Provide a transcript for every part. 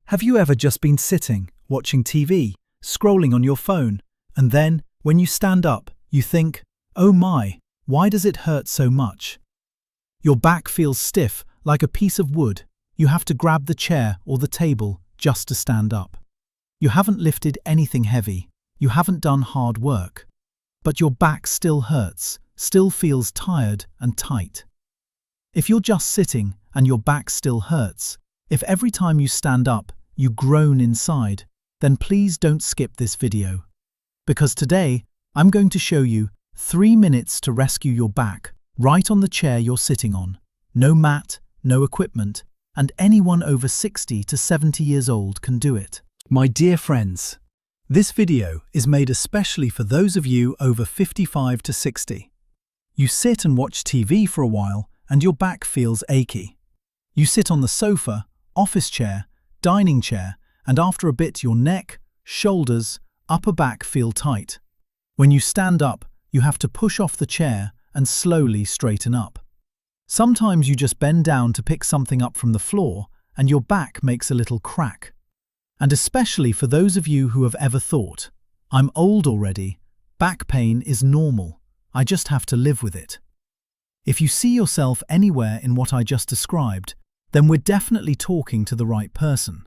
Have you ever just been sitting, watching TV, scrolling on your phone, and then, when you stand up, you think, "Oh my, why does it hurt so much?" Your back feels stiff, like a piece of wood. You have to grab the chair or the table just to stand up. You haven't lifted anything heavy. You haven't done hard work. But your back still hurts, still feels tired and tight. If you're just sitting and your back still hurts, if every time you stand up you groan inside, then please don't skip this video. Because today I'm going to show you 3 minutes to rescue your back right on the chair you're sitting on. No mat, no equipment, and anyone over 60 to 70 years old can do it. My dear friends, this video is made especially for those of you over 55 to 60. You sit and watch TV for a while and your back feels achy. You sit on the sofa, office chair, dining chair, and after a bit your neck, shoulders, upper back feel tight. When you stand up, you have to push off the chair and slowly straighten up. Sometimes you just bend down to pick something up from the floor and your back makes a little crack. And especially for those of you who have ever thought, "I'm old already, back pain is normal, I just have to live with it." If you see yourself anywhere in what I just described, then we're definitely talking to the right person.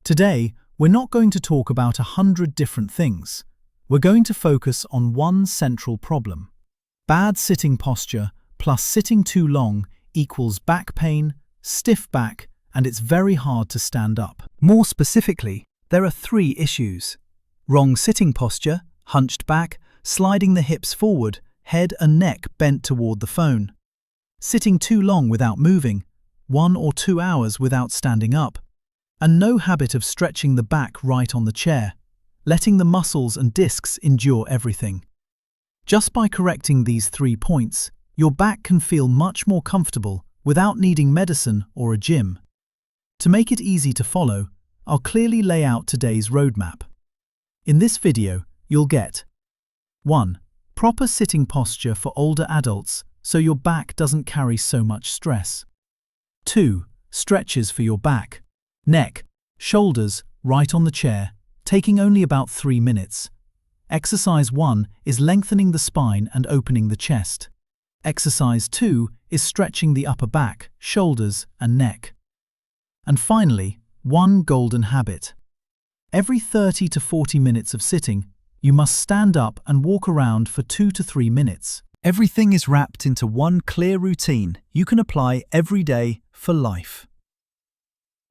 Today, we're not going to talk about 100 different things. We're going to focus on one central problem. Bad sitting posture plus sitting too long equals back pain, stiff back, and it's very hard to stand up. More specifically, there are 3 issues. Wrong sitting posture, hunched back, sliding the hips forward, head and neck bent toward the phone. Sitting too long without moving, 1 or 2 hours without standing up, and no habit of stretching the back right on the chair, letting the muscles and discs endure everything. Just by correcting these 3 points, your back can feel much more comfortable without needing medicine or a gym. To make it easy to follow, I'll clearly lay out today's roadmap. In this video, you'll get 1. Proper sitting posture for older adults so your back doesn't carry so much stress. 2. Stretches for your back, neck, shoulders, right on the chair, taking only about 3 minutes. Exercise 1 is lengthening the spine and opening the chest. Exercise 2 is stretching the upper back, shoulders, and neck. And finally, one golden habit. Every 30 to 40 minutes of sitting, you must stand up and walk around for 2 to 3 minutes. Everything is wrapped into one clear routine you can apply every day for life.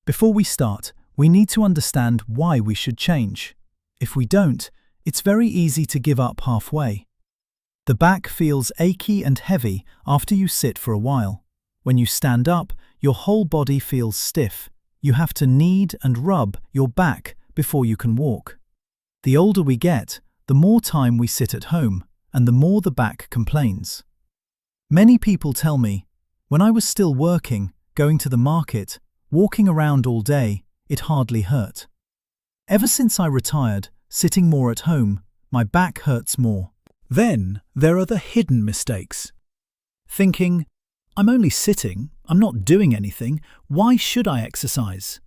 Before we start, we need to understand why we should change. If we don't, it's very easy to give up halfway. The back feels achy and heavy after you sit for a while. When you stand up, your whole body feels stiff. You have to knead and rub your back before you can walk. The older we get, the more time we sit at home, and the more the back complains. Many people tell me, when I was still working, going to the market, walking around all day, it hardly hurt. Ever since I retired, sitting more at home, my back hurts more. Then there are the hidden mistakes. Thinking, "I'm only sitting, I'm not doing anything, why should I exercise?"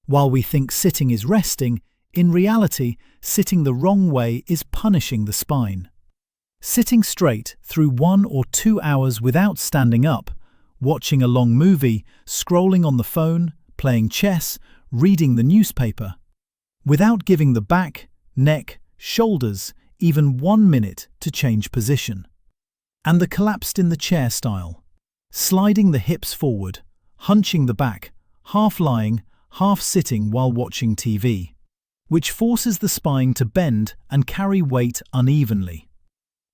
While we think sitting is resting, in reality, sitting the wrong way is punishing the spine. Sitting straight through 1 or 2 hours without standing up, watching a long movie, scrolling on the phone, playing chess, reading the newspaper, without giving the back, neck, shoulders even 1 minute to change position. And the collapsed in the chair style. Sliding the hips forward, hunching the back, half lying, half sitting while watching TV, which forces the spine to bend and carry weight unevenly.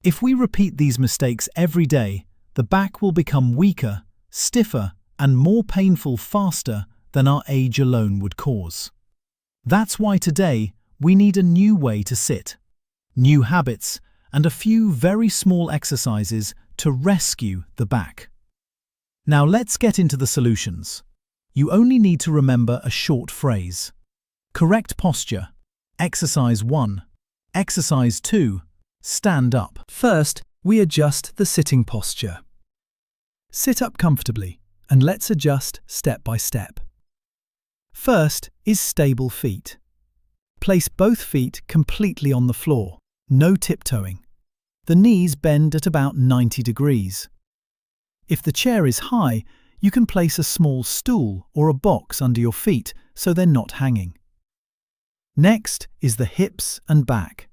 If we repeat these mistakes every day, the back will become weaker, stiffer, and more painful faster than our age alone would cause. That's why today we need a new way to sit, new habits, and a few very small exercises to rescue the back. Now let's get into the solutions. You only need to remember a short phrase. Correct posture. Exercise 1. Exercise 2. Stand up. First, we adjust the sitting posture. Sit up comfortably, and let's adjust step by step. First is stable feet. Place both feet completely on the floor, no tiptoeing. The knees bend at about 90 degrees. If the chair is high, you can place a small stool or a box under your feet so they're not hanging. Next is the hips and back.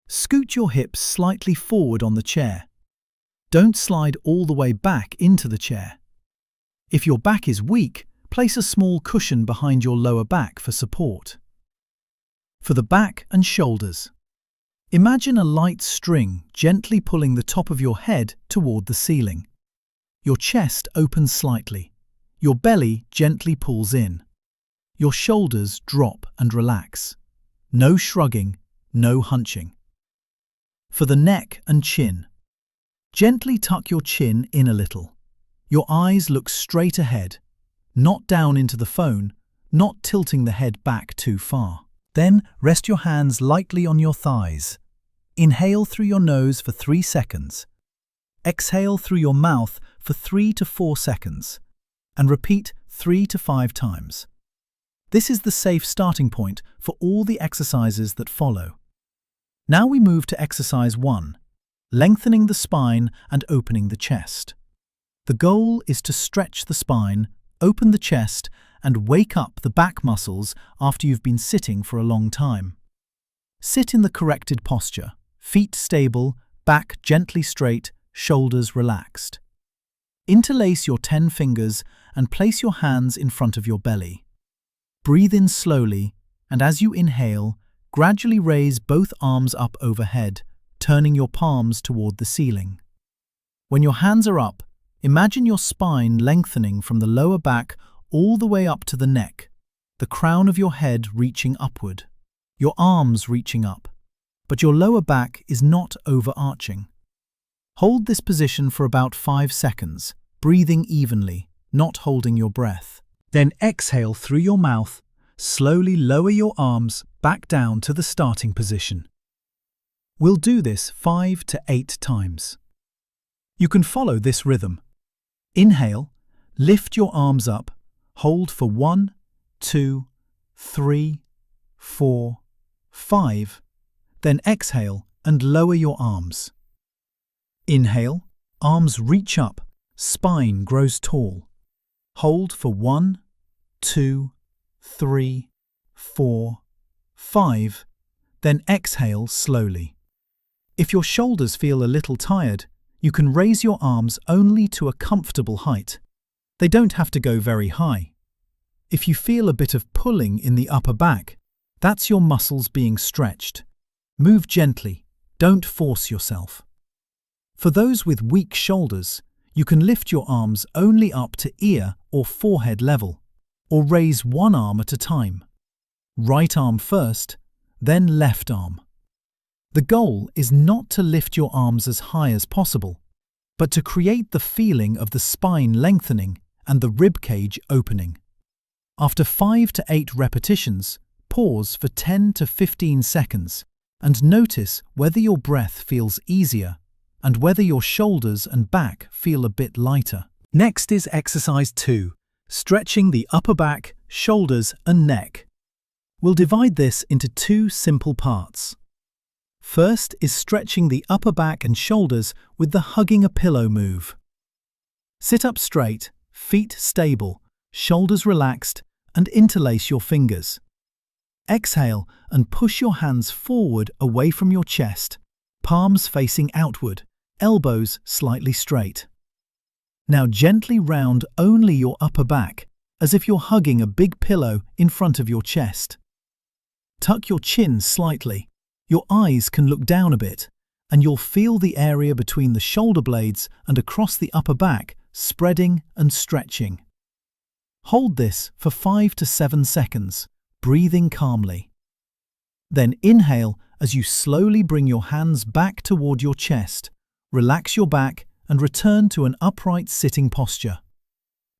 Scoot your hips slightly forward on the chair. Don't slide all the way back into the chair. If your back is weak, place a small cushion behind your lower back for support. For the back and shoulders, imagine a light string gently pulling the top of your head toward the ceiling. Your chest opens slightly. Your belly gently pulls in. Your shoulders drop and relax. No shrugging, no hunching. For the neck and chin, gently tuck your chin in a little. Your eyes look straight ahead, not down into the phone, not tilting the head back too far. Then rest your hands lightly on your thighs. Inhale through your nose for 3 seconds. Exhale through your mouth for 3 to 4 seconds. And repeat 3 to 5 times. This is the safe starting point for all the exercises that follow. Now we move to exercise 1, lengthening the spine and opening the chest. The goal is to stretch the spine, open the chest, and wake up the back muscles after you've been sitting for a long time. Sit in the corrected posture, feet stable, back gently straight, shoulders relaxed. Interlace your 10 fingers and place your hands in front of your belly. Breathe in slowly, and as you inhale, gradually raise both arms up overhead, turning your palms toward the ceiling. When your hands are up, imagine your spine lengthening from the lower back all the way up to the neck, the crown of your head reaching upward, your arms reaching up, but your lower back is not overarching. Hold this position for about 5 seconds, breathing evenly, not holding your breath. Then exhale through your mouth, slowly lower your arms back down to the starting position. We'll do this 5 to 8 times. You can follow this rhythm. Inhale, lift your arms up, hold for 1, 2, 3, 4, 5. Then exhale and lower your arms. Inhale, arms reach up, spine grows tall. Hold for 1, 2, 3, 4, 5. Then exhale slowly. If your shoulders feel a little tired, you can raise your arms only to a comfortable height. They don't have to go very high. If you feel a bit of pulling in the upper back, that's your muscles being stretched. Move gently, don't force yourself. For those with weak shoulders, you can lift your arms only up to ear or forehead level, or raise one arm at a time. Right arm first, then left arm. The goal is not to lift your arms as high as possible, but to create the feeling of the spine lengthening and the rib cage opening. After 5 to 8 repetitions, pause for 10 to 15 seconds and notice whether your breath feels easier and whether your shoulders and back feel a bit lighter. Next is exercise 2, stretching the upper back, shoulders and neck. We'll divide this into 2 simple parts. First is stretching the upper back and shoulders with the hugging a pillow move. Sit up straight, feet stable, shoulders relaxed, and interlace your fingers. Exhale and push your hands forward away from your chest, palms facing outward, elbows slightly straight. Now gently round only your upper back, as if you're hugging a big pillow in front of your chest. Tuck your chin slightly. Your eyes can look down a bit, and you'll feel the area between the shoulder blades and across the upper back spreading and stretching. Hold this for 5 to 7 seconds, breathing calmly. Then inhale as you slowly bring your hands back toward your chest, relax your back and return to an upright sitting posture.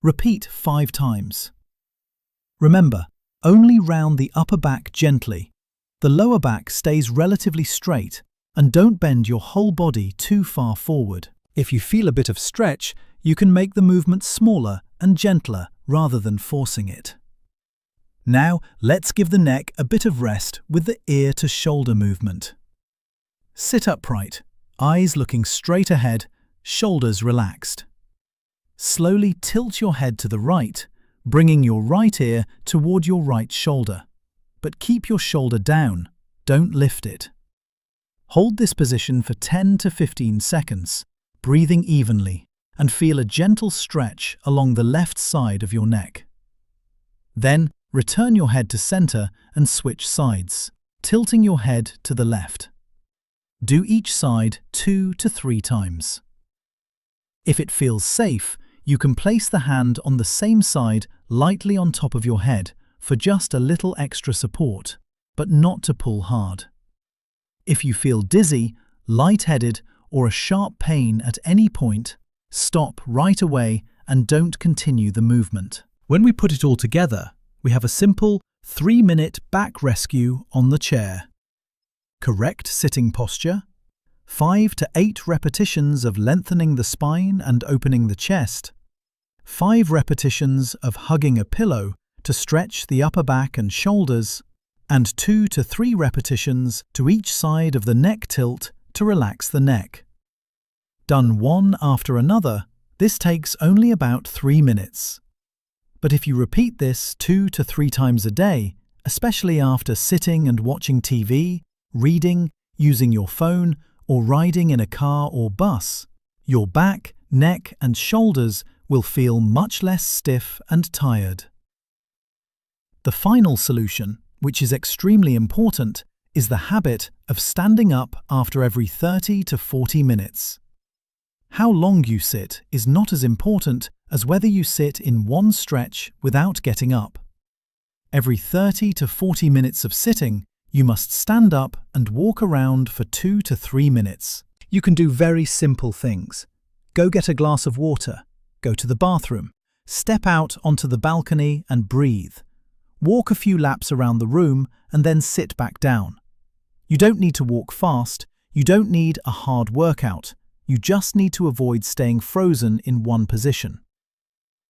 Repeat 5 times. Remember, only round the upper back gently. The lower back stays relatively straight, and don't bend your whole body too far forward. If you feel a bit of stretch, you can make the movement smaller and gentler rather than forcing it. Now, let's give the neck a bit of rest with the ear to shoulder movement. Sit upright, eyes looking straight ahead, shoulders relaxed. Slowly tilt your head to the right, bringing your right ear toward your right shoulder. But keep your shoulder down, don't lift it. Hold this position for 10 to 15 seconds, breathing evenly, and feel a gentle stretch along the left side of your neck. Then, return your head to center and switch sides, tilting your head to the left. Do each side 2 to 3 times. If it feels safe, you can place the hand on the same side lightly on top of your head for just a little extra support, but not to pull hard. If you feel dizzy, lightheaded, or a sharp pain at any point, stop right away and don't continue the movement. When we put it all together, we have a simple 3-minute back rescue on the chair. Correct sitting posture, 5 to 8 repetitions of lengthening the spine and opening the chest, 5 repetitions of hugging a pillow to stretch the upper back and shoulders, and 2 to 3 repetitions to each side of the neck tilt to relax the neck. Done one after another, this takes only about 3 minutes. But if you repeat this 2 to 3 times a day, especially after sitting and watching TV, reading, using your phone, or riding in a car or bus, your back, neck, and shoulders will feel much less stiff and tired. The final solution, which is extremely important, is the habit of standing up after every 30 to 40 minutes. How long you sit is not as important as whether you sit in one stretch without getting up. Every 30 to 40 minutes of sitting, you must stand up and walk around for 2 to 3 minutes. You can do very simple things. Go get a glass of water, go to the bathroom, step out onto the balcony and breathe. Walk a few laps around the room and then sit back down. You don't need to walk fast, you don't need a hard workout, you just need to avoid staying frozen in one position.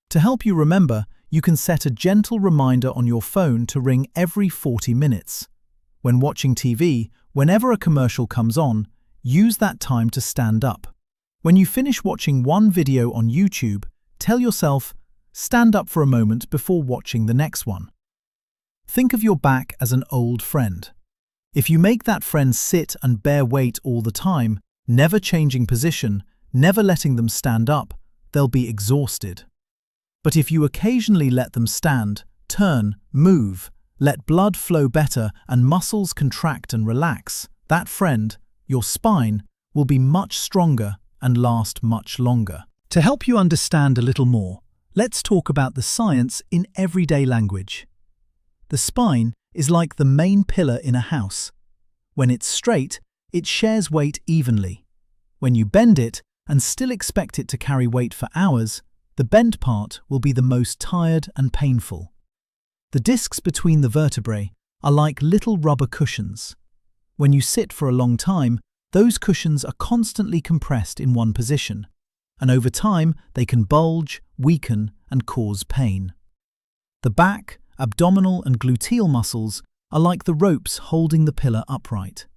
To help you remember, you can set a gentle reminder on your phone to ring every 40 minutes. When watching TV, whenever a commercial comes on, use that time to stand up. When you finish watching one video on YouTube, tell yourself, stand up for a moment before watching the next one. Think of your back as an old friend. If you make that friend sit and bear weight all the time, never changing position, never letting them stand up, they'll be exhausted. But if you occasionally let them stand, turn, move, let blood flow better and muscles contract and relax, that friend, your spine, will be much stronger and last much longer. To help you understand a little more, let's talk about the science in everyday language. The spine is like the main pillar in a house. When it's straight, it shares weight evenly. When you bend it and still expect it to carry weight for hours, the bent part will be the most tired and painful. The discs between the vertebrae are like little rubber cushions. When you sit for a long time, those cushions are constantly compressed in one position, and over time they can bulge, weaken, and cause pain. The back, abdominal and gluteal muscles are like the ropes holding the pillar upright.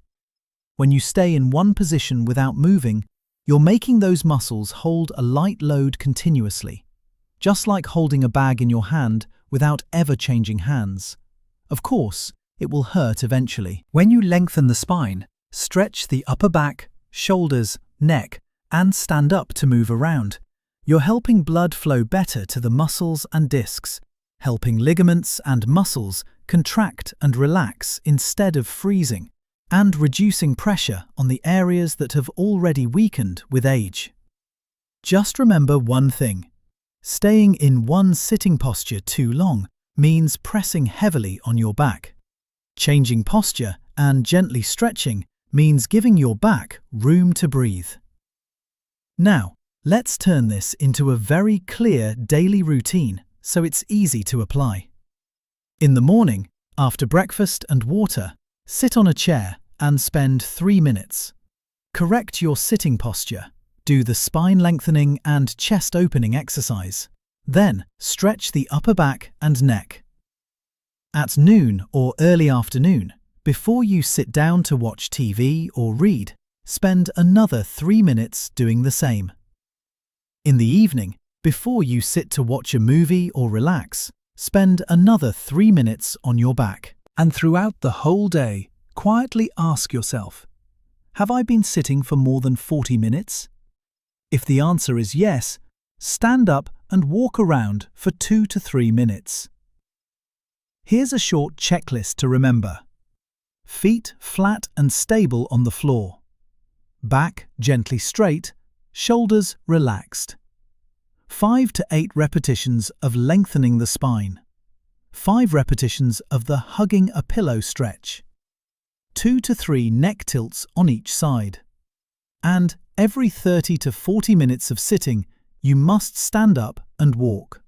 When you stay in one position without moving, you're making those muscles hold a light load continuously, just like holding a bag in your hand without ever changing hands. Of course, it will hurt eventually. When you lengthen the spine, stretch the upper back, shoulders, neck, and stand up to move around. You're helping blood flow better to the muscles and discs, helping ligaments and muscles contract and relax instead of freezing, and reducing pressure on the areas that have already weakened with age. Just remember one thing. Staying in one sitting posture too long means pressing heavily on your back. Changing posture and gently stretching means giving your back room to breathe. Now, let's turn this into a very clear daily routine so it's easy to apply. In the morning, after breakfast and water, sit on a chair and spend 3 minutes. Correct your sitting posture. Do the spine lengthening and chest opening exercise. Then, stretch the upper back and neck. At noon or early afternoon, before you sit down to watch TV or read, spend another 3 minutes doing the same. In the evening, before you sit to watch a movie or relax, spend another 3 minutes on your back. And throughout the whole day, quietly ask yourself, have I been sitting for more than 40 minutes? If the answer is yes, stand up and walk around for 2 to 3 minutes. Here's a short checklist to remember. Feet flat and stable on the floor. Back gently straight, shoulders relaxed. 5 to 8 repetitions of lengthening the spine. 5 repetitions of the hugging a pillow stretch. 2 to 3 neck tilts on each side. And every 30 to 40 minutes of sitting, you must stand up and walk.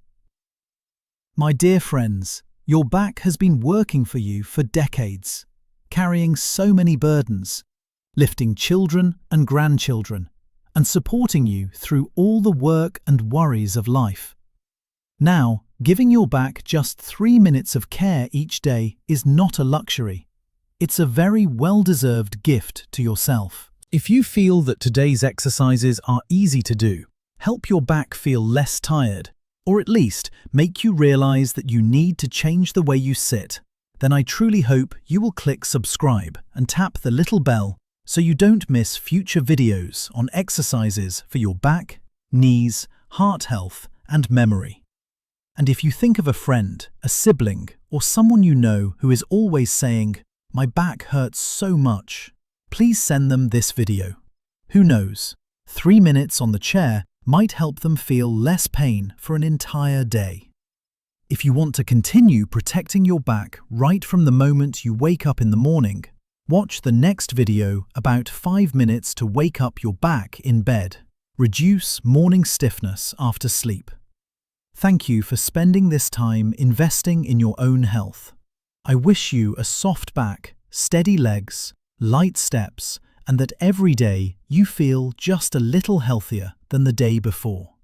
My dear friends, your back has been working for you for decades, carrying so many burdens, lifting children and grandchildren, and supporting you through all the work and worries of life. Now, giving your back just 3 minutes of care each day is not a luxury. It's a very well-deserved gift to yourself. If you feel that today's exercises are easy to do, help your back feel less tired, or at least make you realize that you need to change the way you sit, then I truly hope you will click subscribe and tap the little bell so you don't miss future videos on exercises for your back, knees, heart health, and memory. And if you think of a friend, a sibling, or someone you know who is always saying, "My back hurts so much," please send them this video. Who knows, 3 minutes on the chair might help them feel less pain for an entire day. If you want to continue protecting your back right from the moment you wake up in the morning, watch the next video about 5 minutes to wake up your back in bed. Reduce morning stiffness after sleep. Thank you for spending this time investing in your own health. I wish you a soft back, steady legs, light steps, and that every day you feel just a little healthier than the day before.